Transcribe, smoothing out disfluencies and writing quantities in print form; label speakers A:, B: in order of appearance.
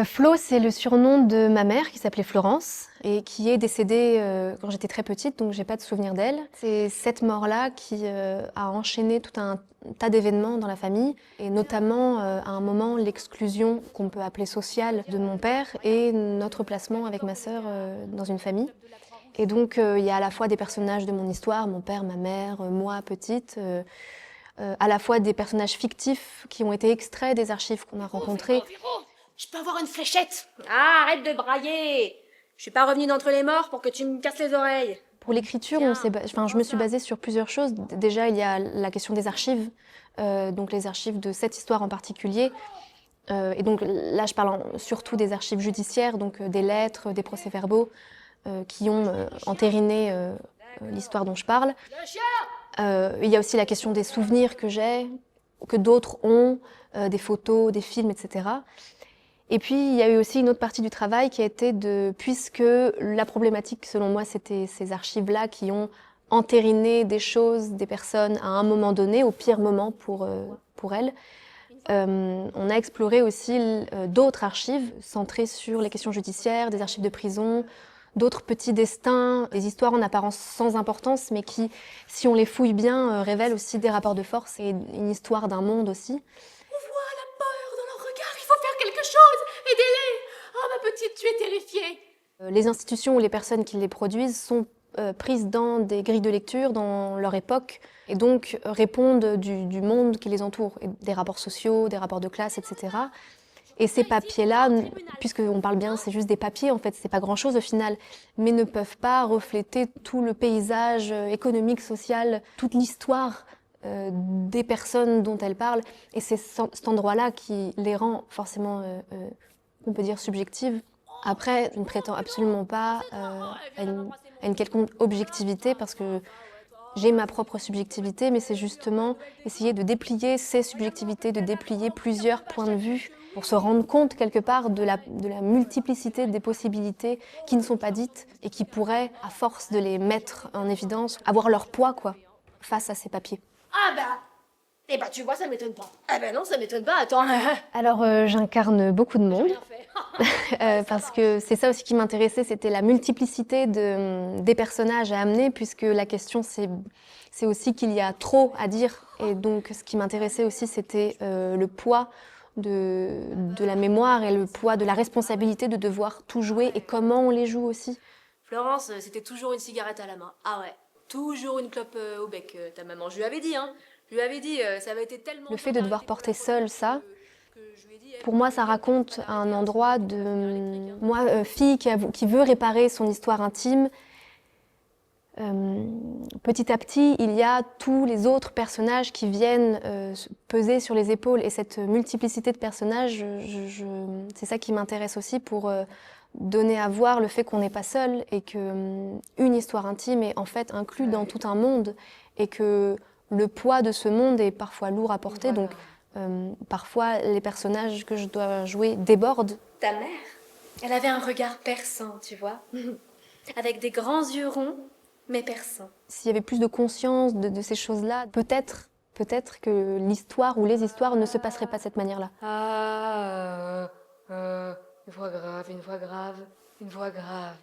A: Flo, c'est le surnom de ma mère qui s'appelait Florence et qui est décédée quand j'étais très petite, donc j'ai pas de souvenir d'elle. C'est cette mort-là qui a enchaîné tout un tas d'événements dans la famille et notamment à un moment l'exclusion qu'on peut appeler sociale de mon père et notre placement avec ma sœur dans une famille. Et donc il y a à la fois des personnages de mon histoire, mon père, ma mère, moi petite, à la fois des personnages fictifs qui ont été extraits des archives qu'on a rencontrées.
B: Je peux avoir une fléchette? Ah, arrête de brailler! Je suis pas revenue d'entre les morts pour que tu me casses les oreilles.
A: Pour l'écriture, je me suis basée sur plusieurs choses. Déjà, il y a la question des archives, donc les archives de cette histoire en particulier. Et donc là, je parle surtout des archives judiciaires, donc des lettres, des procès-verbaux qui ont entériné l'histoire dont je parle. Il y a aussi la question des souvenirs que j'ai, que d'autres ont, des photos, des films, etc. Et puis, il y a eu aussi une autre partie du travail qui a été puisque la problématique, selon moi, c'était ces archives-là qui ont entériné des choses, des personnes à un moment donné, au pire moment pour elles. On a exploré aussi d'autres archives centrées sur les questions judiciaires, des archives de prison, d'autres petits destins, des histoires en apparence sans importance, mais qui, si on les fouille bien, révèlent aussi des rapports de force et une histoire d'un monde aussi.
B: On voit la peur dans leur regard, il faut faire quelque chose! Aidez-les! Oh, ma petite, tu es terrifiée!
A: Les institutions ou les personnes qui les produisent sont prises dans des grilles de lecture, dans leur époque, et donc répondent du monde qui les entoure, et des rapports sociaux, des rapports de classe, etc. Et ces papiers-là, puisqu'on parle bien, c'est juste des papiers, en fait, c'est pas grand-chose au final, mais ne peuvent pas refléter tout le paysage économique, social, toute l'histoire des personnes dont elles parlent. Et c'est cet endroit-là qui les rend forcément, on peut dire, subjectives. Après, je ne prétends absolument pas à une quelconque objectivité parce que j'ai ma propre subjectivité, mais c'est justement essayer de déplier ces subjectivités, de déplier plusieurs points de vue pour se rendre compte quelque part de la multiplicité des possibilités qui ne sont pas dites et qui pourraient, à force de les mettre en évidence, avoir leur poids quoi, face à ces papiers.
B: Ah bah! Eh bah, tu vois, ça m'étonne pas. Ah bah non, ça m'étonne pas, attends.
A: Alors j'incarne beaucoup de monde.
B: Bien fait.
A: Parce que c'est ça aussi qui m'intéressait, c'était la multiplicité des personnages à amener, puisque la question c'est aussi qu'il y a trop à dire. Et donc ce qui m'intéressait aussi, c'était le poids de la mémoire et le poids de la responsabilité de devoir tout jouer et comment on les joue aussi.
B: Florence, c'était toujours une cigarette à la main. Ah ouais, toujours une clope au bec, ta maman. Je lui avais dit, hein. Je lui avais dit, ça avait été tellement...
A: Le fait de devoir porter seul ça, pour moi, ça raconte un endroit de moi, fille qui veut réparer son histoire intime. Petit à petit, il y a tous les autres personnages qui viennent peser sur les épaules. Et cette multiplicité de personnages, c'est ça qui m'intéresse aussi pour donner à voir le fait qu'on n'est pas seul et qu'une histoire intime est en fait inclue dans tout un monde et que le poids de ce monde est parfois lourd à porter. Donc parfois, les personnages que je dois jouer débordent.
B: Ta mère, elle avait un regard perçant, tu vois. Avec des grands yeux ronds, mais perçants.
A: S'il y avait plus de conscience de ces choses-là, peut-être que l'histoire ou les histoires ne se passeraient pas de cette manière-là.
B: Ah, une voix grave, une voix grave, une voix grave.